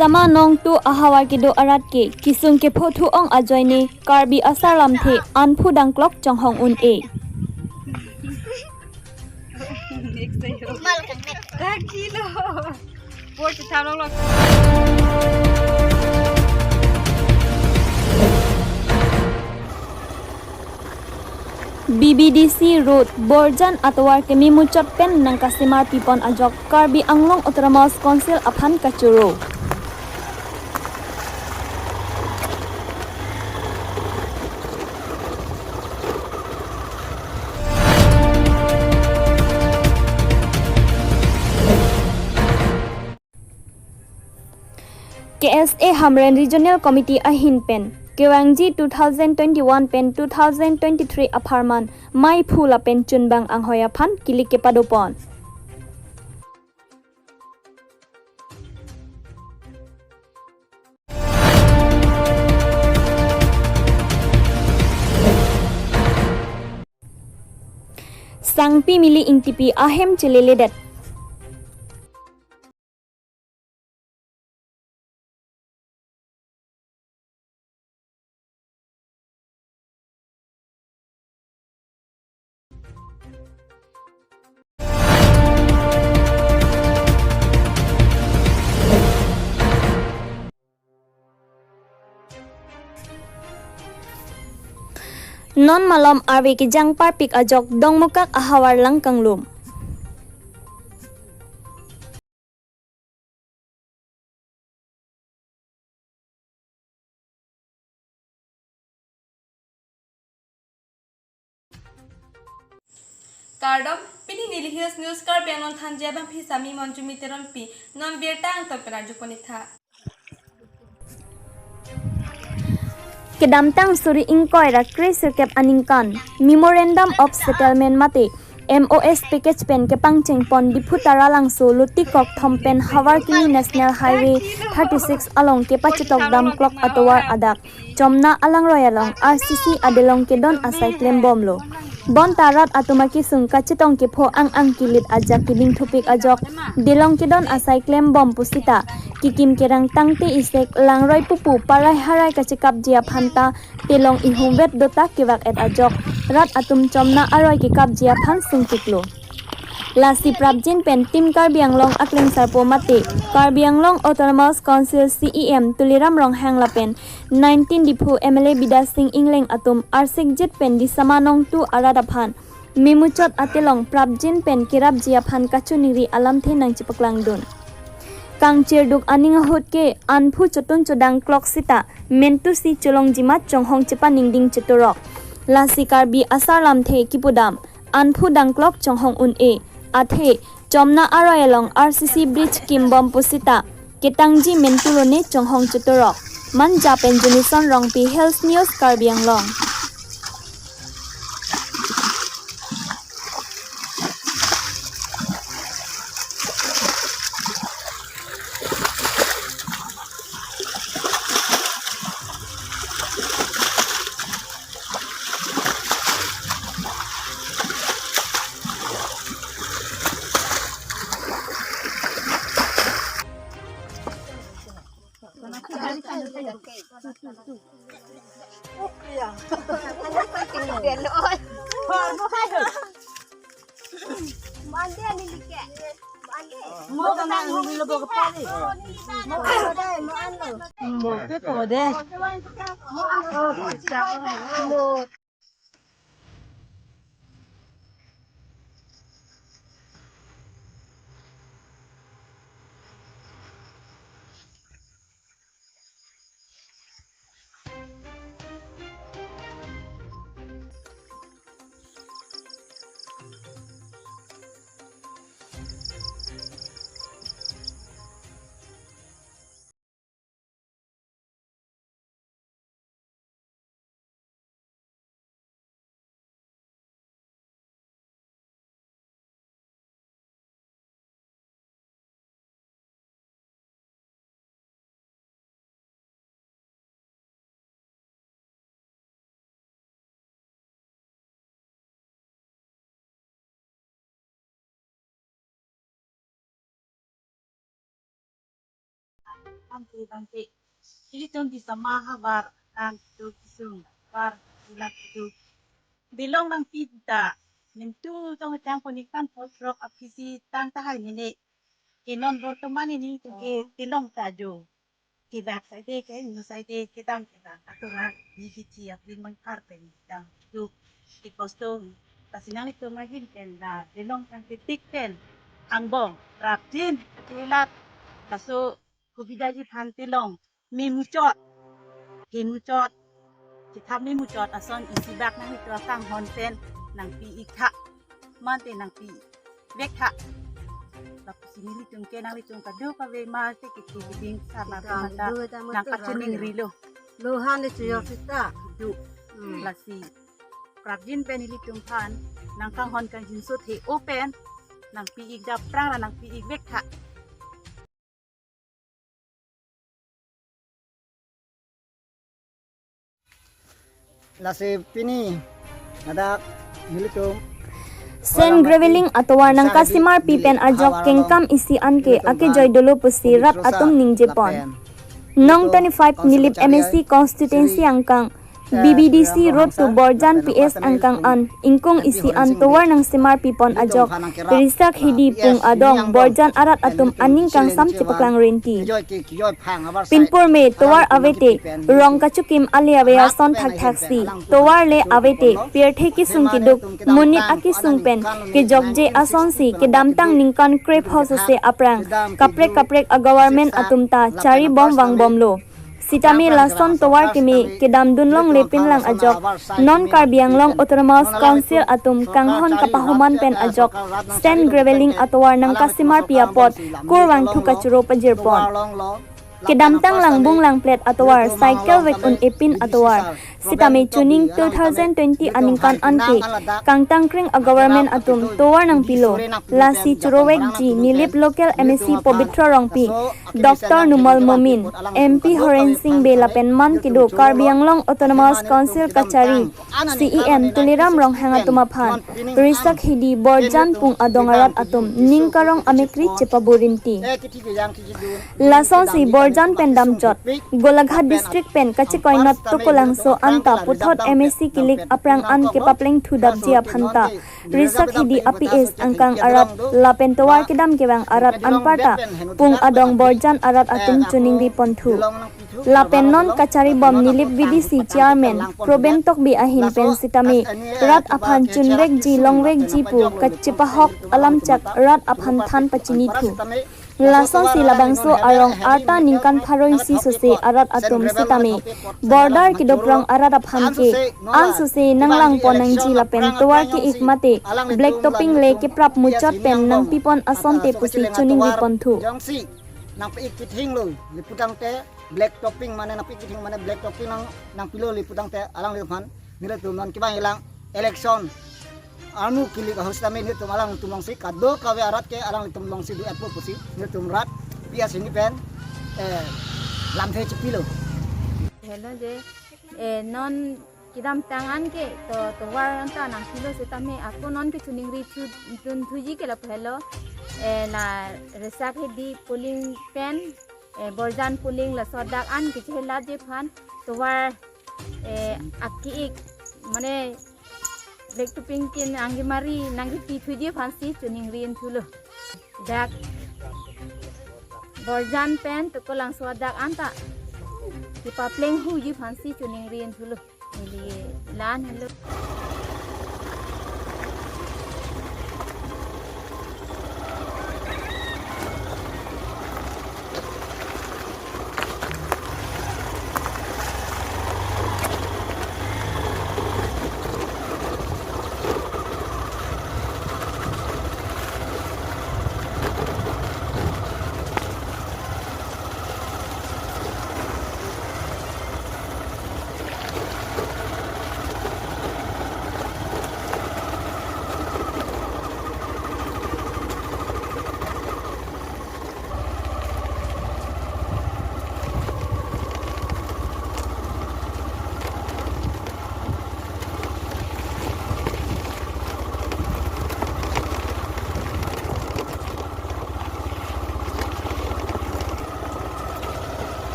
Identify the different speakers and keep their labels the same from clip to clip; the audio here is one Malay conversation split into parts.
Speaker 1: sama nong tu ahawar ke do arat ke kisung ke phothu ong ajoy ne karbi asar lam the anphu dang klok chong hong un e BBDC Road Borjan atwar ke mimuchot pen nang kasimar pipon ajok Karbi Anglong Autonomous Council aphan kachuro KSA Hamren Regional Committee ahin pen Kewangji 2021 pen 2023 aparman mai phula pen chunbang anghoya phan kilike padopon Sangpi mili ingtipi ahem celeledet non malom arwe ki jangpar pik ajok dongmukak ahawar lang kanglum
Speaker 2: Kardom pini nilihis news kar pianon thanjia bang phi sami monjumi teron pi non bierta ang to penaju ponitha
Speaker 1: Kedamtang suri ingkoi ra kresirkep aningkan Memorandum of Settlement mate MOS package pen ke pangcheng pon diputara langso lutikok thompen hawar kini National Highway 36 along ke pachitok dam clock atowar adak chomna alang royalong RCC adelong ke don asai claim bomlo bon tarat atumaki sung kachitong ke pho ang kilit ajak kibing thupik ajok delong ke don asai claim bom pusita kikim kerang tangte isek langroi pupu parai harai kachikap jia phanta telong ihumwet dota kiwak et ajok rat atum chomna aroi ki kap jia phan sung tiklo lasi prabjin pen tim Karbi Anglong akleng sarpo mate Karbi Anglong Autonomous Council CEM tuliram rong hangla pen 19 dipu MLA Bida Singh Ingleng atum arsik jit pen di samanong tu arada phan mimuchot atelong prabjin pen kirap jia phan kachuniri alam the nang chipaklang dun Kang Chirduk aning hot ke anphu chotun chodang clock sita mentu si cholong jimat chonghong chepa ningding chetorok lasi Karbi asarlam the kipudam anphu dang clock chonghong un e athe chomna aroyalong RCC bridge kimbom pusita ketangji mentulone chonghong chetorok man japen junison rongpi health news Karbi Anglong
Speaker 3: Tante ili tong di samaha bar ang tu kisung bar ulat tu bilong ng pita mintu tong tang ponikan potrok apisi tang tahal ni kinon bortoman ini ke tilong tajo kibak sa ide ke no sa ide kitang kita atura yiki apin man karpen tang tu ikostong kasinang ito magin ken na bilong tang titik ken ang bong raptin kilat kaso kubidaji pantilong mimucot himucot kita mimucot ason isibak nang ito kang honten nang piika mante nang pi beka tapos sinili tung kenang litong kado ka ve mate kitibing sama mata nang kacuning rilo
Speaker 4: Luhan itu ya kita.
Speaker 3: du lasi prabjin penili tung pan nang kang hon kang jinsut he open nang piik da prang nang piik beka
Speaker 4: Lasi pini ada militum
Speaker 1: Sen graveling atawar ng kasimar pipen ajok kengkam isi anke ake joy dolo pusi rat atum ningjepon. Nong 25 nilip MSC constituency angkang BBDC road to Borjan PS angkang an ingkung isi antawar ng simar pipon ajok risak hidi pung adong Borjan arat atum aning kang sam cipaklang rinti. Pinpur me towar avete rong kachukim aliaweya son thak taxi towar le avete pier theki sungki duk munit aki sungpen ke jokje asonsi ke damtang ningkan crepe house se aprang kaprek a government atumta chari bom wang bomlo Sitami lason towar kimi ke damdun long lepin lang ajok non karbiang long autonomous council atum kanghon kapahuman pen ajok stand graveling atawar ng kasimar piapot kurwang thukachuro pajirpon Kedamtang lang bung lang plate atawar cycle wek un epin atawar sitami tuning 2020 aningkan anti kangtang kring a government atum towar ng pilo lasi churowek ji nilip local MSC Pobitra Rongpi Dr. Numal Momin MP Horen Singh Bela Penman kido Karbianglong Autonomous Council Kachari CEM Tuliram Rong Hangatumaphan Risak Hidi Borjan Pung Adongarat Atum Ningkarong Amekri Chepaburinti Lason si Borjan Pendam Jot Golaghat District Pen Kachikoinot Tukulangso Anta Puthot MSC Kilik Aprang An Kepapleng Thudap Jia Phanta Risak Hidi APS Angkang Arat Lapen Towar Kidam Kewang Arat Anparta Pung Adong Borjan Arat Atum Chuning Riponthu Lapen Non Kachari Bom Nilip VDC Chairman Probentok Bi Ahin Pen Sitami Rat Aphan Chunwek Ji Longwek Ji Pu Kachipahok Alamchak Rat Aphan Than Pachinithu Lason si labangso arong arta ningkan pharoin si sose arat atum sitami border kidoprong arat aphan ke an sose nanglang ponang ji lapen towar ki ikmate black topping le ke prap muchot pen nang pipon asonte pusi chuning riponthu
Speaker 4: jongsi nang pikithing lo liputang te black topping mane nang pikithing mane black topping nang pilo liputang te alang liphan nila tunon kibang ilang election anu kili ka hostame ni tumalang tumongsi kado kawe arat ke alang tumongsi du apo pusi ni tumrat bias ini pen lamthe chipilo
Speaker 5: hello je non kidam tangan ke to war anta nang kilo setame aku non ke tuning ri tun thuji ke la hello na resak di polling pen borjan polling la sodak an ke hela je phan to war akki ik mane Black to pink in anggi mari nanggi pitu dia fancy tuning rin thulu dak borjan pen to kolang swadak anta di papleng hu ji fancy tuning rin thulu ili lan hello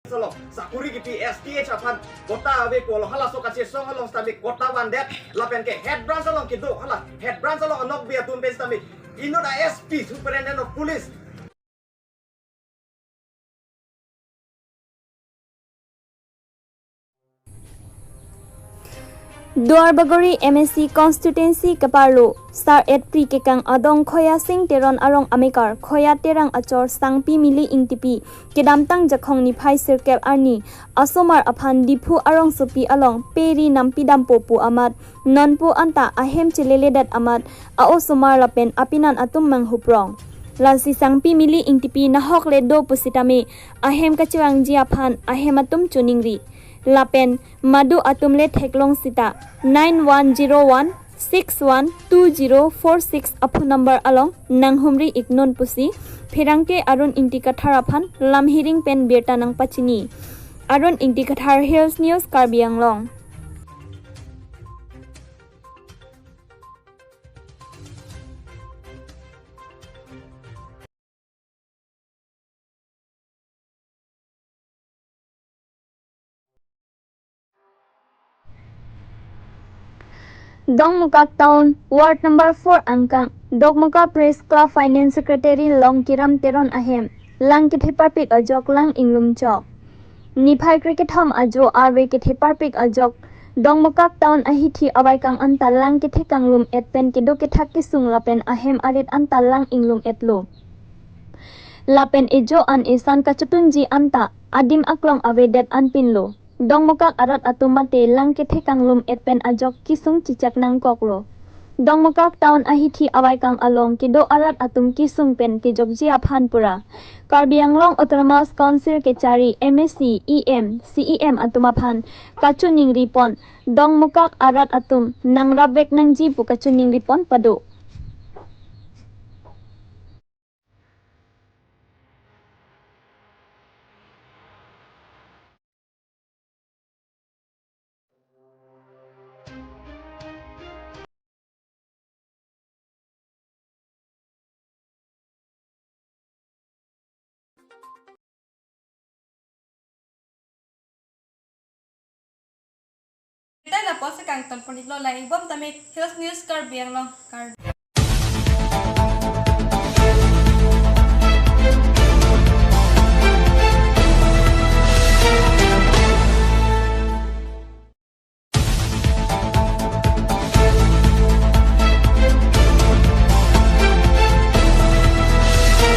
Speaker 6: Solo sakuri kipi STH apan kota abe ko hala so kache song along stami kota bandet lapen ke head branch along kido hala head branch along anok bia tum pes stami inod SP superintendent of police
Speaker 1: Duarbagori MSC constituency kaparlo star at pri kekang adong khoya sing teron arong amikar khoya terang achor sangpi mili ingtipi kedamtang jakhong ni phai sirkep arni asomar aphan dipu arong supi along peri nampi dampo pu amat nonpu anta ahem chileledat amat aosomar lapen apinan atum manghuprong lansi sangpi mili ingtipi nahok ledo pusitame ahem kachwang jiaphan ahem atum chuningri Lapen Madu Atumle Theklong Sita 9101 612046 apu number along Nanghumri Ignon Pusi Phirangke Arun Intikatharapan Lam Hiring Pen Birta Nang Pachini Arun Intikathar Hills News Karbi Anglong Dongmuka Town, Ward Number 4 Angkang, Dongmuka Press Club Finance Secretary Long Kiram Teron Ahem, Lang Kithipapik Ajok Lang Inglum Chok. Niphai Cricket Home Ajo Arwe Kithipapik Ajok, Dongmuka Town Ahithi Awaikang Anta Lang Kithikanglum et Pen Kido Kithakisung Lapen Ahem Arit Anta Lang Inglum etlo. Lapen Ejo An Isan Kachutunji Anta, Adim Aklong Awedet Anpinlo. Dongmukak arat atumate lang kithikanglum etpen ajok kisung cicak nang koklo. Dongmukak taon ahithi awai kang along kido arat atum kisung pen kijokji aphan pura. Karbi Anglong Autonomous Council kechari MSC EM CEM atumaphan kachuning ripon. Dongmukak arat atum nang rabek nang jipu kachuning ripon pado.
Speaker 2: Kita na po sa kang ton punit lo lang ibom tamit Hills News Karbi Anglong